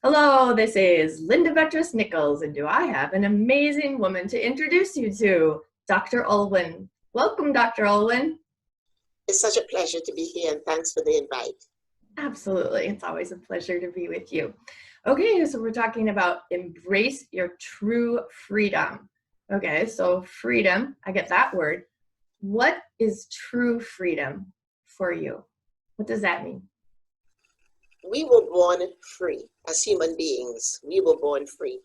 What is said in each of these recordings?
Hello, this is Linda Vettrus-Nicols, and do I have an amazing woman to introduce you to, Dr. Ulwyn. Welcome, Dr. Ulwyn. It's such a pleasure to be here, and thanks for the invite. Absolutely. It's always a pleasure to be with you. Okay, so we're talking about embrace your true freedom. Okay, so freedom, I get that word. What is true freedom for you? What does that mean? We were born free as human beings. We were born free.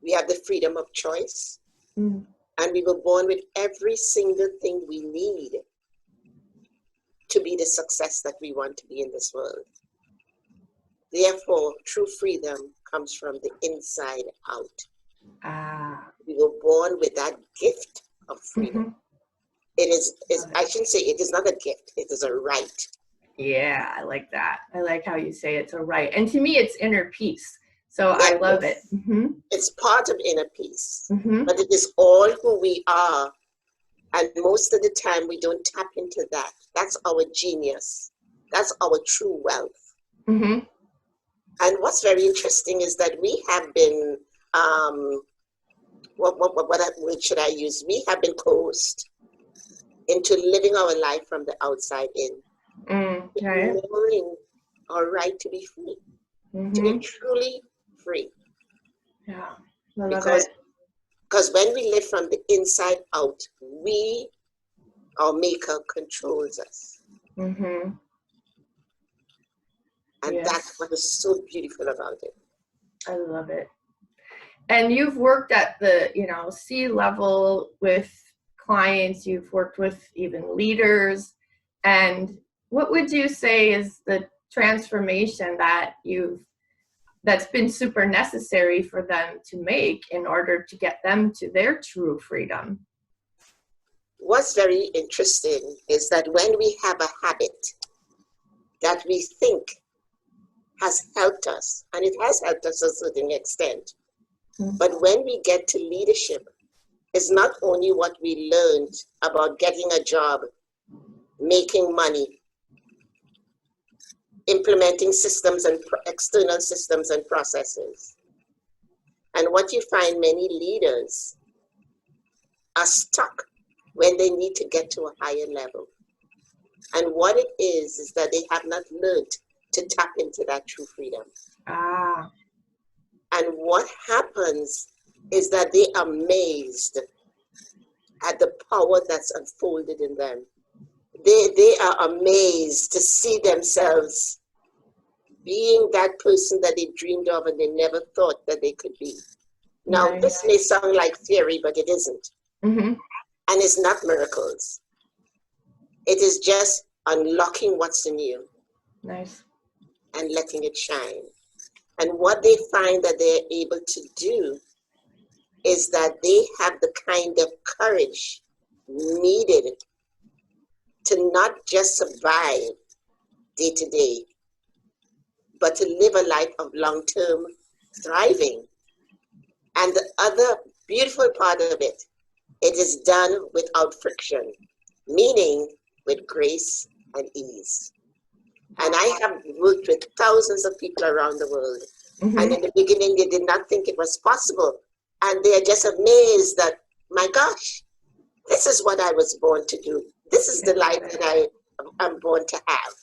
We have the freedom of choice, and we were born with every single thing we need to be the success that we want to be in this world. Therefore, true freedom comes from the inside out. We were born with that gift of freedom. It is, I shouldn't say it is not a gift, it is a right. Yeah, I like that. I like how you say it's a right. And to me, it's inner peace. So I love it. It's part of inner peace, but it is all who we are. And most of the time, we don't tap into that. That's our genius. That's our true wealth. And what's very interesting is that we have been, what word should I use? We have been coerced into living our life from the outside in. Ignoring our right to be free, to be truly free. Yeah, I love it. Because when we live from the inside out, our maker controls us. And that's what is so beautiful about it. I love it. And you've worked at the, C-level with clients, you've worked with even leaders, and what would you say is the transformation that's been super necessary for them to make in order to get them to their true freedom? What's very interesting is that when we have a habit that we think has helped us, and it has helped us to a certain extent, but when we get to leadership, it's not only what we learned about getting a job, making money, implementing systems and external systems and processes. And what you find, many leaders are stuck when they need to get to a higher level. And what it is that they have not learned to tap into that true freedom. And what happens is that they are amazed at the power that's unfolded in them. They are amazed to see themselves being that person that they dreamed of and they never thought that they could be. Now, this may sound like theory, but it isn't. And it's not miracles. It is just unlocking what's in you. And letting it shine. And what they find that they're able to do is that they have the kind of courage needed to not just survive day to day, but to live a life of long-term thriving. And the other beautiful part of it, it is done without friction, meaning with grace and ease. And I have worked with thousands of people around the world. And in the beginning, they did not think it was possible. And they are just amazed that, my gosh, this is what I was born to do. This is the life that I'm born to have.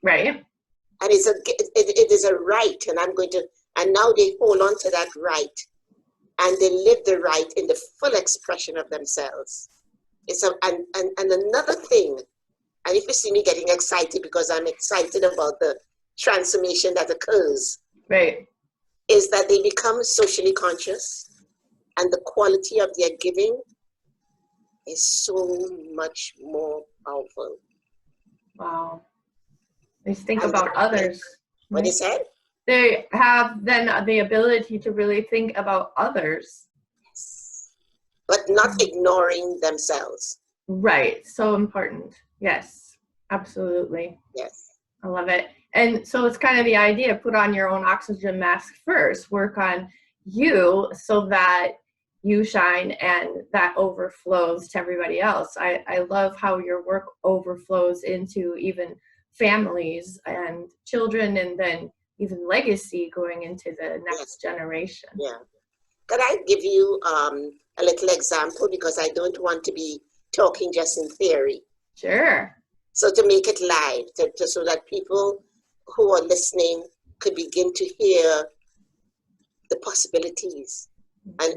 And it is a right, and now they hold on to that right, and they live the right in the full expression of themselves. And another thing, and if you see me getting excited because I'm excited about the transformation that occurs, is that they become socially conscious, and the quality of their giving is so much more powerful. Wow. They think about others. What is that? They have then the ability to really think about others. Yes. But not ignoring themselves. Right. So important. Yes. Absolutely. Yes. I love it. And so it's kind of the idea, put on your own oxygen mask first, work on you so that you shine and that overflows to everybody else. I love how your work overflows into even families and children, and then even legacy going into the next generation. Yeah. Could I give you a little example, because I don't want to be talking just in theory. Sure. So to make it live, so that people who are listening could begin to hear the possibilities and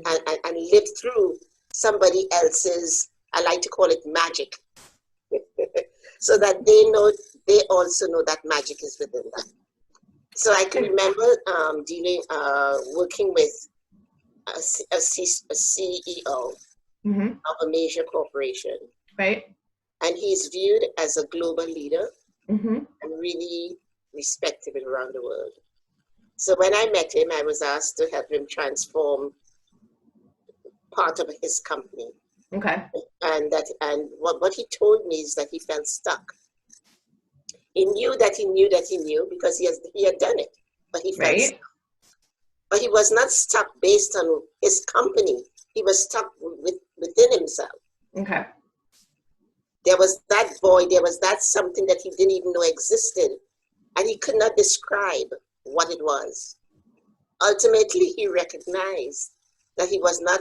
live through somebody else's, I like to call it magic, so that they also know that magic is within them. So I can remember working with a CEO of a major corporation. Right. And he's viewed as a global leader and really respected around the world. So when I met him, I was asked to help him transform part of his company. Okay. And what he told me is that he felt stuck. He knew that he knew because he had done it, but he felt stuck. But he was not stuck based on his company. He was stuck within himself. Okay. There was that void, there was that something that he didn't even know existed, and he could not describe what it was. Ultimately, he recognized that he was not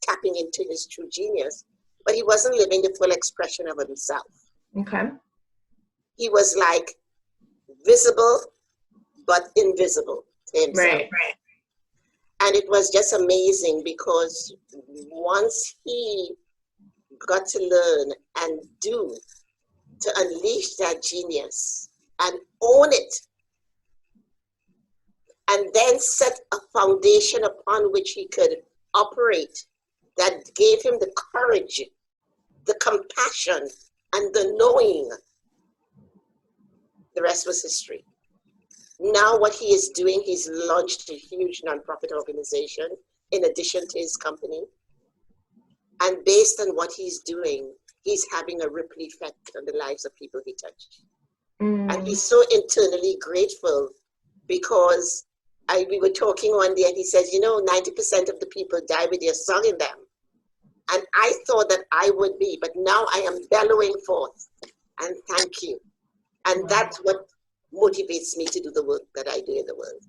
tapping into his true genius, but he wasn't living the full expression of himself. Okay. He was like visible, but invisible to himself. Right. And it was just amazing, because once he got to learn and do to unleash that genius and own it, and then set a foundation upon which he could operate that gave him the courage, the compassion, and the knowing, the rest was history. Now what he is doing, he's launched a huge nonprofit organization in addition to his company. And based on what he's doing, he's having a ripple effect on the lives of people he touched. And he's so internally grateful, because we were talking one day and he says, 90% of the people die with their song in them. And I thought that I would be, but now I am bellowing forth. And thank you. And that's what motivates me to do the work that I do in the world.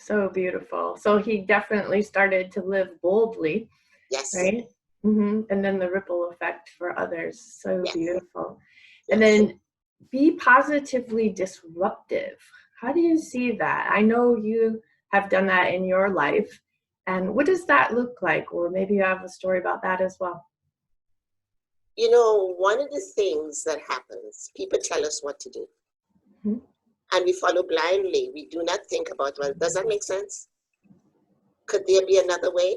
So beautiful. So he definitely started to live boldly. Yes. Right? And then the ripple effect for others. So beautiful. And then be positively disruptive. How do you see that? I know you have done that in your life. And what does that look like? Or maybe you have a story about that as well. One of the things that happens, people tell us what to do. And we follow blindly. We do not think about, well, does that make sense? Could there be another way?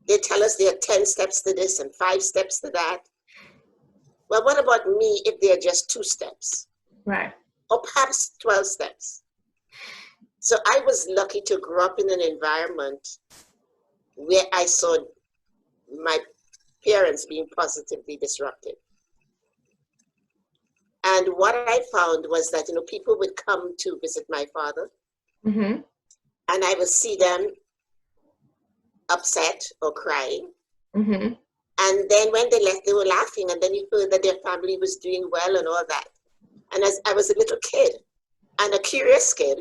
They tell us there are 10 steps to this and 5 steps to that. Well, what about me if there are just 2 steps? Right. Or perhaps 12 steps. So I was lucky to grow up in an environment where I saw my parents being positively disruptive. And what I found was that, people would come to visit my father, and I would see them upset or crying. And then when they left, they were laughing, and then you heard that their family was doing well and all that. And as I was a little kid and a curious kid,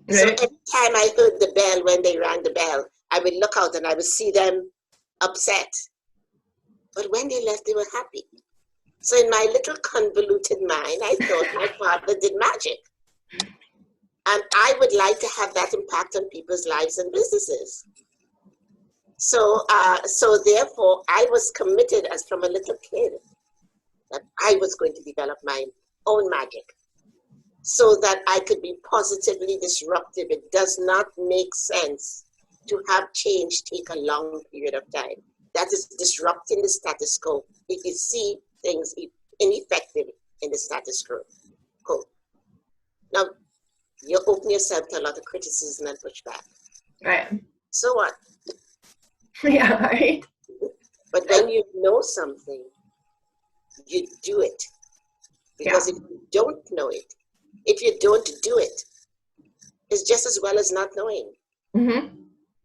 so every time I heard the bell, when they rang the bell, I would look out and I would see them upset. But when they left, they were happy. So in my little convoluted mind, I thought my father did magic. And I would like to have that impact on people's lives and businesses. So therefore, I was committed as from a little kid that I was going to develop my own magic so that I could be positively disruptive. It does not make sense to have change take a long period of time. That is disrupting the status quo if you see things ineffective in the status quo. Now, you open yourself to a lot of criticism and pushback. Right. So what? Yeah, right. But when you know something, you do it. Because if you don't know it, if you don't do it, it's just as well as not knowing.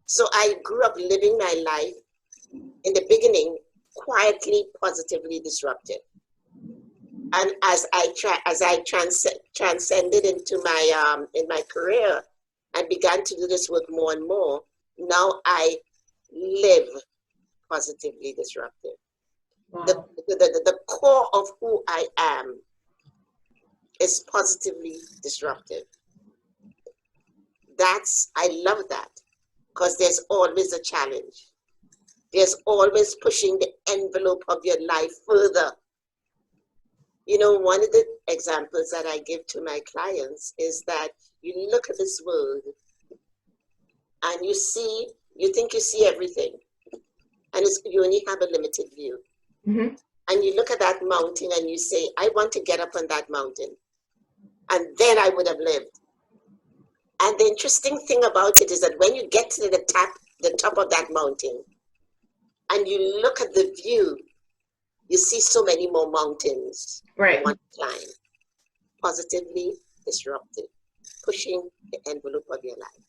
So I grew up living my life in the beginning quietly, positively disruptive. And as I transcended into my in my career and began to do this work more and more, now I live positively disruptive. Wow. The core of who I am is positively disruptive. I love that, because there's always a challenge. There's always pushing the envelope of your life further. You know, one of the examples that I give to my clients is that you look at this world and you think you see everything, and you only have a limited view. Mm-hmm. And you look at that mountain and you say, I want to get up on that mountain, and then I would have lived. And the interesting thing about it is that when you get to the top of that mountain and you look at the view, you see so many more mountains. Right. One climb. Positively disruptive, pushing the envelope of your life.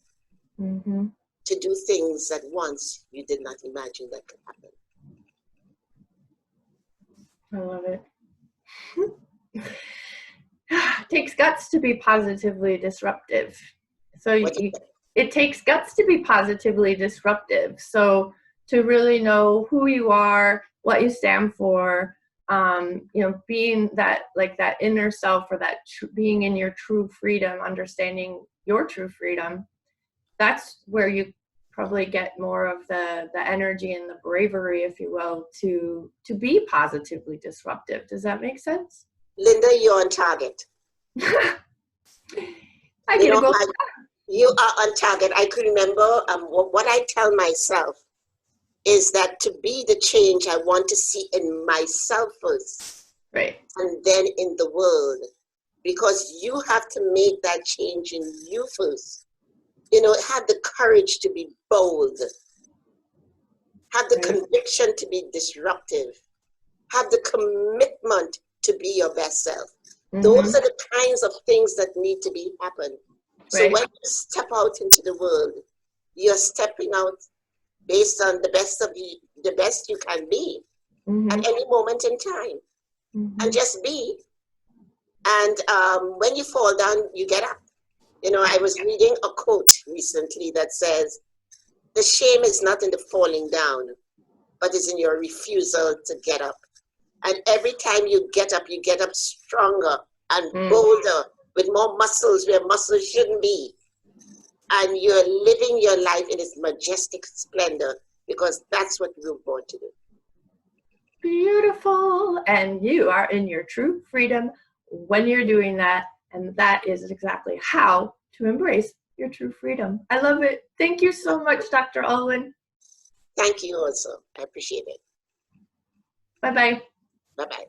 Mm-hmm. To do things that once you did not imagine that could happen. I love it. It takes guts to be positively disruptive. So it takes guts to be positively disruptive. So to really know who you are, what you stand for, being that, like, that inner self, or that being in your true freedom, understanding your true freedom, that's where you probably get more of the energy and the bravery, if you will, to be positively disruptive. Does that make sense? Linda, you're on target. I get to go. You are on target. I can remember what I tell myself is that to be the change I want to see in myself first, right, and then in the world, because you have to make that change in you first. Have the courage to be bold, have the conviction to be disruptive, have the commitment to be your best self. Mm-hmm. Those are the kinds of things that need to be happen. So when you step out into the world, you're stepping out based on the best you can be at any moment in time, and just be. And when you fall down, you get up. I was reading a quote recently that says, the shame is not in the falling down, but is in your refusal to get up. And every time you get up stronger and bolder, with more muscles where muscles shouldn't be. And you're living your life in its majestic splendor, because that's what we were born to do. Beautiful. And you are in your true freedom when you're doing that. And that is exactly how to embrace your true freedom. I love it. Thank you so much, Dr. Ulwyn. Thank you also. I appreciate it. Bye-bye. Bye-bye.